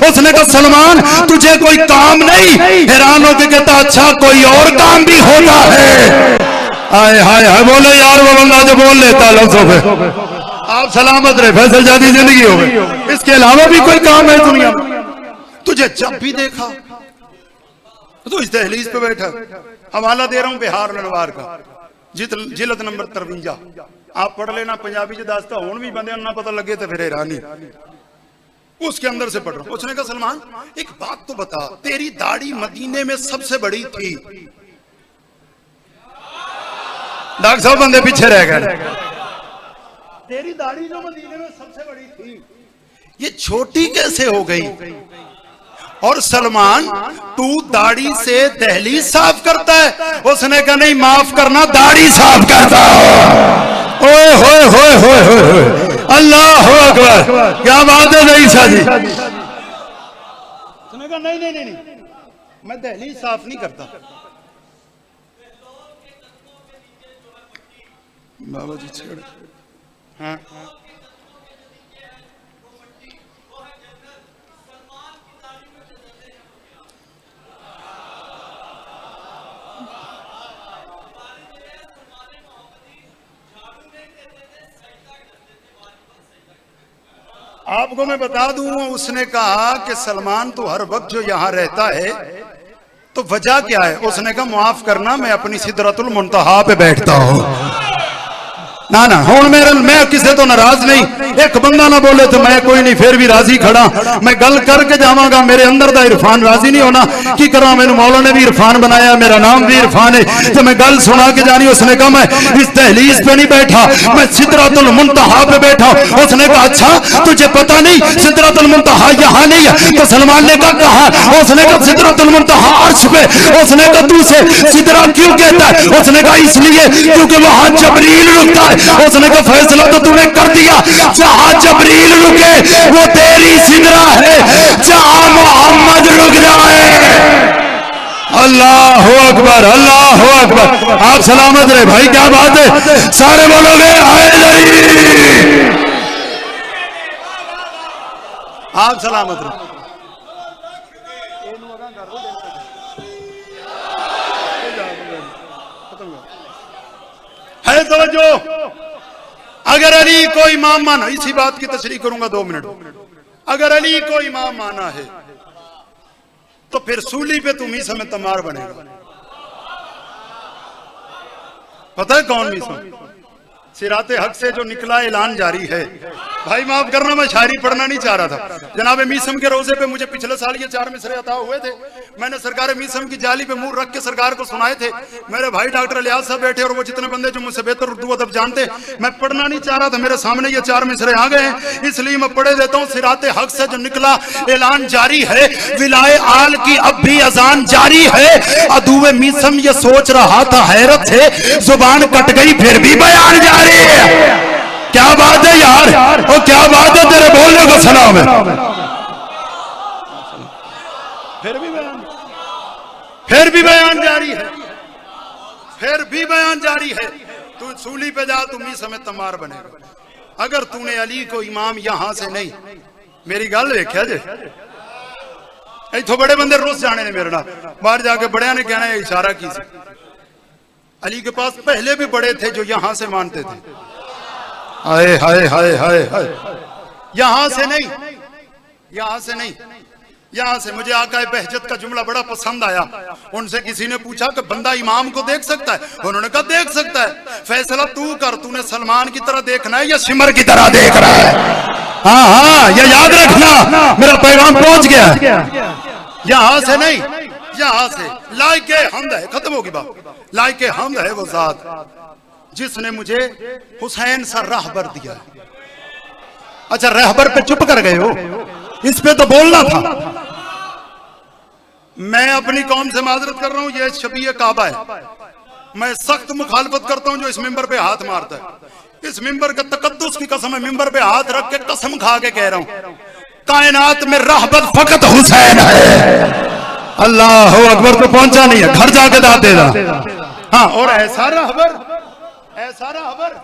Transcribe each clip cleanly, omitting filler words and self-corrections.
उसने कहा सलमान तुझे कोई काम नहीं? हैरान होकर कहता अच्छा कोई और काम भी होता है? आए हाय हाय बोले यार वो बंदा जो बोल लेता लफ्जों पे। आप सलामत रहे, फैसल जाती जिंदगी हो गई। इसके अलावा भी कोई काम है दुनिया में? तुझे जब भी देखा तो इस दहलीज पे बैठा। हवाला दे रहा हूं बिहार लनवार का, जिलद नंबर 53। आप पढ़ लेना, पंजाबी च दसता हूं भी बंदे ना पता लगे तो फिर हैरानी। उसके अंदर से पढ़ रहा हूं। उसने कहा सलमान एक बात तो बता, तेरी दाढ़ी मदीने में सबसे बड़ी थी। डॉक्टर साहब बंदे पीछे रह गए। तेरी दाढ़ी जो मदीने में सबसे बड़ी थी ये छोटी कैसे हो गई? और सलमान तू दाढ़ी से दहलीज साफ करता है? उसने कहा नहीं माफ करना, दाढ़ी साफ करता हो। ओए होए होए होए होए, अल्लाह अकबर, क्या बात है रईसा जी। उसने कहा नहीं नहीं नहीं मैं दहलीज साफ नहीं करता। बाबा जी छेड़। हाँ आपको मैं बता दूं, उसने कहा कि सलमान तो हर वक्त जो यहाँ रहता है तो वजह क्या है? उसने कहा माफ करना मैं अपनी सिदरतुल मुंतहा पे बैठता हूँ। ना ना हूं मैं किसी तो नाराज नहीं। एक बंदा ना बोले तो मैं कोई नहीं, फिर भी राजी खड़ा। मैं गल करके जावांगा, मेरे अंदर दा इरफान राजी नहीं होना की करा? मैंने मौला ने भी इरफान बनाया, मेरा नाम भी इरफान है, तो मैं गल सुना के जानी। उसने कहा मैं इस दहलीज पे नहीं बैठा, मैं सिदरतुल मुंतहा पे बैठा। उसने कहा अच्छा तुझे पता नहीं सिदरतुल मुंतहा यहाँ नहीं है? तो सलमान ने कहा कहा? उसने कहा सिदरतुल मुंतहा अर्श पे। उसने कहा तू से सिदरा क्यों कहता है? उसने कहा इसलिए क्योंकि वहां जबरील रुकता है। उसने कहा फैसला तो तूने कर दिया, जहां जबरील रुके वो तेरी सिदरा है, जहां मोहम्मद रुक जाए। अल्लाह अकबर, अल्लाह अकबर। आप सलामत रहे भाई, क्या बात है, सारे बोलोगे आप सलामत रहे। है तवज्जो। अगर अली को इमाम माना, इसी बात की तशरीह करूंगा 2 मिनट। अगर अली को इमाम माना है तो फिर सूली पे तुम ही समय तमार बनेगा। पता है कौन मीसम? सिराते हक से जो निकला ऐलान जारी है। भाई माफ करना मैं शायरी पढ़ना नहीं चाह रहा था। जनाब मीसम के रोजे पे मुझे पिछले साल ये 4 मिसरे अता हुए थे। मैंने सरकार मीसम की जाली पे मुंह रख के सरकार को सुनाए थे। मेरे भाई डॉक्टर इलियास साहब बैठे और वो जितने बंदे जो मुझसे बेहतर उर्दू अदब जानते, मैं पढ़ना नहीं चाह रहा था। मेरे सामने ये 4 मिसरे आ गए हैं, इसलिए मैं पढ़े देता हूँ। सिराते हक से जो निकला ऐलान जारी है, विलाए आल की अब भी अजान जारी है। अदुए मीसम ये सोच रहा था हैरत से, जुबान कट गई फिर भी बयान जारी है। क्या बात है यार, और क्या बात है, तेरे बोलने को सलाम है। फिर भी बयान जारी है, फिर भी बयान जारी है। तू सूली पे जा, तुम ही समय तमार बनेगा। अगर तूने अली को इमाम यहां से नहीं, मेरी गल देखा जे इथों बड़े बंदे रोज जाने ने मेरे नाल, बाहर जाके बड़िया ने कहना है इशारा की सी। अली के पास पहले भी बड़े थे जो यहां से मानते थे। हाय हाय हाय हाय हाय, यहां से नहीं, यहां से नहीं, यहां से। मुझे आका बहजत का जुमला बड़ा पसंद आया। उनसे किसी ने पूछा कि बंदा इमाम को देख सकता है? उन्होंने कहा देख सकता है, फैसला तू कर, तूने सलमान की तरह देखना है या सिमर की तरह देख रहा है। हाँ हाँ ये याद रखना, मेरा पैगाम पहुंच गया। यहां से नहीं, यहां से। लाइके हमद है, खत्म होगी बात। लाइके हमद है वो जात जिसने मुझे हुसैन सा राहबर दिया। अच्छा रहबर पे चुप कर गए हो, इस पे तो बोलना था। मैं अपनी कौम से माजरत कर रहा हूं, यह शबीह काबा है। मैं सख्त मुखालफत करता हूं जो इस मिंबर पे हाथ मारता है। इस मिंबर के तकद्दुस की कसम है, मिंबर पे हाथ रख के कसम खा के कह रहा हूं, कायनात में रहबर फकत हुसैन है। अल्लाह अकबर। तो पहुंचा नहीं है, घर जाके दाद देगा। हाँ, और ऐसा रहबर, ऐसा रहबर,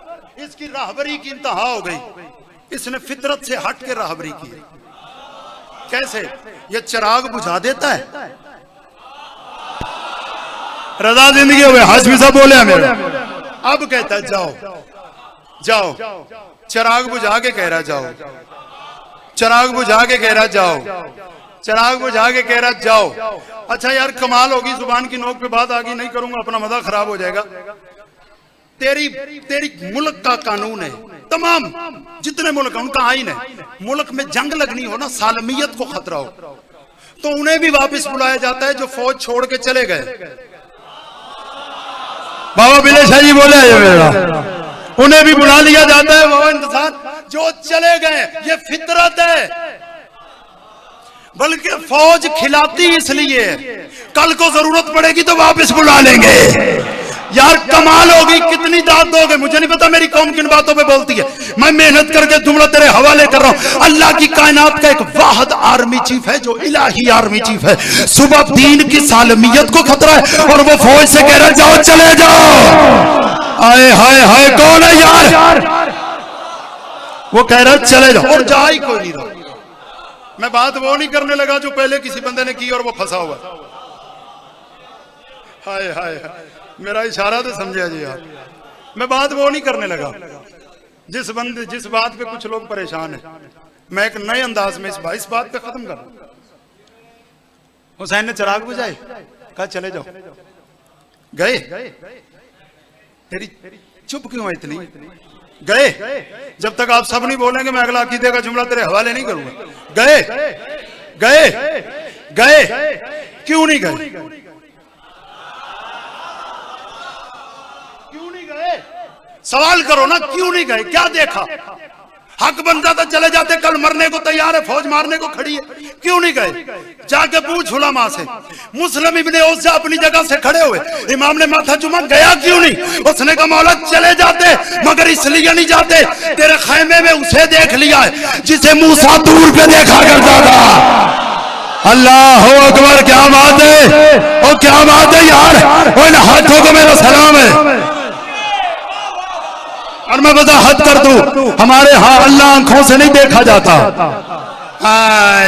इसकी रहबरी की इंतहा हो गई। इसने फितरत से हट के रहबरी की। कैसे? ये चिराग बुझा देता है। रजा जिंदगी हुए हाशमी साहब बोले मेरे। अब कहता है जाओ जाओ, चिराग बुझा के कह रहा जाओ, चिराग बुझा के कह रहा जाओ, चिराग बुझा के कह रहा जाओ। अच्छा यार कमाल होगी, जुबान की नोक पे बात आगे नहीं करूंगा, अपना मजा खराब हो जाएगा। तेरी मुल्क का कानून है, तमाम जितने मुल्क हैं उनका आईन है, मुल्क में जंग लगनी हो ना, सालमियत को खतरा हो, तो उन्हें भी वापस बुलाया जाता है जो फौज छोड़ के चले गए। बाबा बिले शाह जी बोले मेरा, उन्हें भी बुला लिया जाता है। वो इंतजार जो चले गए, ये फितरत है। बल्कि फौज खिलाती इसलिए, कल को जरूरत पड़ेगी तो वापस बुला लेंगे। यार कमाल होगी, कितनी दाद दोगे? मुझे नहीं पता मेरी कौम किन बातों पे बोलती है, मैं मेहनत करके जुमला तेरे हवाले कर रहा हूं। अल्लाह की कायनात का एक वाहिद आर्मी चीफ है जो इलाही आर्मी चीफ है। सुबह दीन की सालमियत को खतरा है और वो फौज से कह रहा जाओ चले जाओ। आए हाय हाय, कौन है यार? वो कह रहा चले जाओ और जा ही कोई नहीं रहा। मैं बात वो नहीं करने लगा जो पहले किसी बंदे ने की और वो फंसा हुआ। हाय हाय, मेरा इशारा तो समझे जी यार। मैं बात वो नहीं करने लगा जिस बात पे कुछ लोग परेशान हैं। मैं एक नए अंदाज में इस बात पे खत्म कर। हुसैन ने चिराग बुझाए, कहा चले जाओ, गए। तेरी चुप क्यों है इतनी? गए। जब तक आप सब नहीं बोलेंगे मैं अगला अकीदे का जुमला तेरे हवाले नहीं करूंगा। गए गए गए, क्यों नहीं गए? क्यों नहीं गए? सवाल करो ना, क्यों नहीं गए? क्या देखा? हक बनता तो चले जाते, कल मरने को तैयार है, फौज मारने को खड़ी है, क्यों नहीं गए? जाके पूछ उलमा से। मुस्लिम इब्ने औस अपनी जगह से खड़े हुए, इमाम ने माथा चुमा, गया क्यों नहीं? उसने कहा मौला चले जाते, मगर इसलिए नहीं जाते, तेरे खैमे में उसे देख लिया है जिसे मूसा दूर पे देखा करता था। अल्लाह अकबर, क्या बात है, और क्या बात है यार। इन हाथों को मेरा सलाम है। और मैं वजाहत कर दूं, हमारे यहाँ अल्लाह आंखों से नहीं देखा जाता।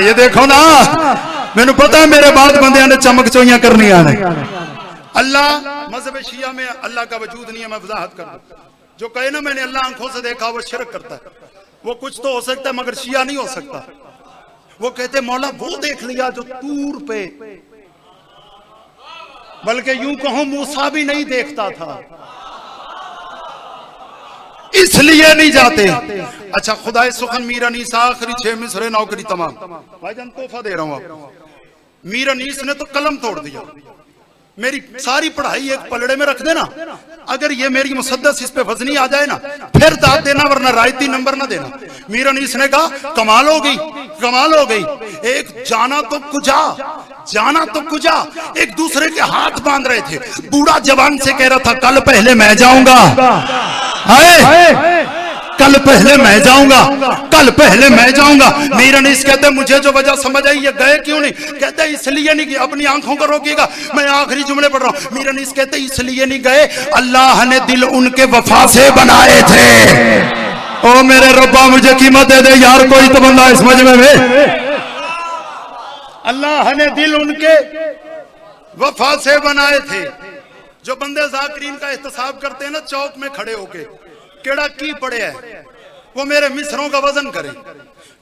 ये देखो ना, मैंने पता है मेरे बाद बंदे ने चमक चोइयां करनी आने। अल्लाह मजहब शिया में अल्लाह का वजूद नहीं है। मैं वजाहत कर दूं, जो कहे ना मैंने अल्लाह आंखों से देखा, वो शिरक करता है। वो कुछ तो हो सकता है मगर शिया नहीं हो सकता। वो कहते मौला वो देख लिया जो तूर पे, बल्कि यूं कहूं मूसा भी नहीं देखता था, इसलिए नहीं जाते। अच्छा खुदाए सुखन मीर अनीस आखिरी 6 मिसरे नौकरी तमाम। भाईजान तोहफा दे रहा हूं आपको। मीर अनीस ने तो कलम तोड़ दिया। मेरी सारी पढ़ाई एक पलड़े में रख देना, अगर ये मेरी मुसद्दस इस पे वजनी आ जाए ना फिर दाद देना, वरना रायती नंबर ना देना। मीर अनीस ने कहा कमाल हो गई, कमाल हो गई। एक जाना तो कुजा, जाना तो कुजा, एक दूसरे के हाथ बांध रहे थे। बूढ़ा जवान से कह रहा था कल पहले मैं जाऊंगा, कल पहले मैं जाऊंगा, कल पहले मैं जाऊंगा। मीर अनीस कहते मुझे जो वजह समझ आई, ये गए क्यों नहीं? कहते इसलिए नहीं कि अपनी आंखों को रोकिएगा, मैं आखिरी जुमले पढ़ रहा हूं। मीर अनीस कहते इसलिए नहीं गए, अल्लाह ने दिल उनके वफा से बनाए थे। ओ मेरे रब्बा मुझे कीमत दे दे यार, कोई तो बंदा इस मजमे में। अल्लाह ने दिल उनके वफा से बनाए थे। जो बंदे जाकिरीन का एहतसाब करते हैं ना चौक में खड़े होके, केड़ा की पड़े है, वो मेरे मिसरों का वजन करे,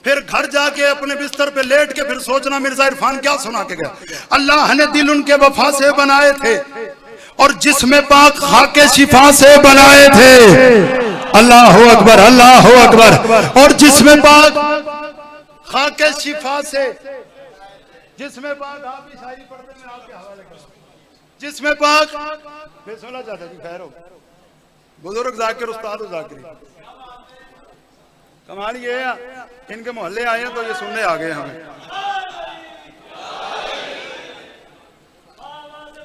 फिर घर जाके अपने बिस्तर पे लेट के फिर सोचना मिर्जा इरफान क्या सुना के गया। अल्लाह ने दिल उनके वफा से बनाए थे और जिस्म पाक खाके शिफा से बनाए थे। अल्लाह अकबर, अल्लाह अकबर। और जिस्म पाक खाके शिफा से, जिस्म पाक आप भी शायरी पढ़ते हैं, आपके हवाले कर। जिस्म पाक बेसोला चाचा जी खैर हो, बुजुर्ग जाकिर उस्ताद जाकिर। कमाल ये है इनके मोहल्ले आए हैं तो ये सुनने आ गए हमें।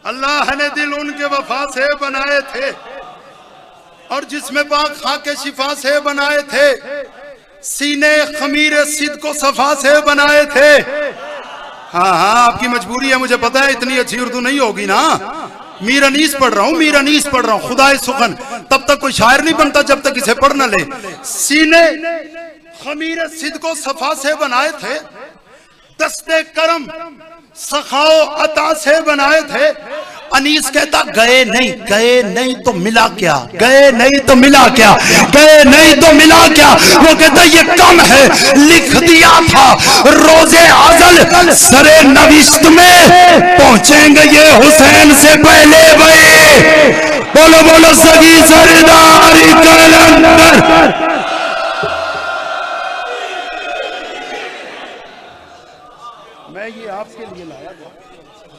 अल्लाह ने दिल उनके वफा से बनाए थे और जिसमें पाक खाके शिफा से बनाए थे, सीने खमीर सिद को सफा से बनाए थे। हाँ हाँ आपकी मजबूरी है, मुझे पता है, इतनी अच्छी उर्दू नहीं होगी ना। मीर अनीस पढ़ रहा हूँ, मीर अनीस पढ़ रहा हूँ, खुदाए सुखन। तब तक कोई शायर नहीं बनता जब तक इसे पढ़ न ले। सीने खमीर सिद को सफा से बनाए थे, दस्ते करम सखाओ अता से बनाए थे। अनीस कहता गए नहीं तो मिला क्या, गए नहीं तो मिला क्या, गए नहीं तो मिला क्या। वो कहता ये कम है, लिख दिया था रोजे अजल सरे नविश्त में, पहुंचेंगे ये हुसैन से पहले भाई। बोलो बोलो सगी सरदारी कलंदर। मैं ये आपके लिए लाया था,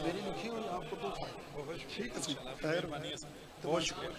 मेरी लिखी हुई आपको तो ठीक है, बहुत शुक्रिया।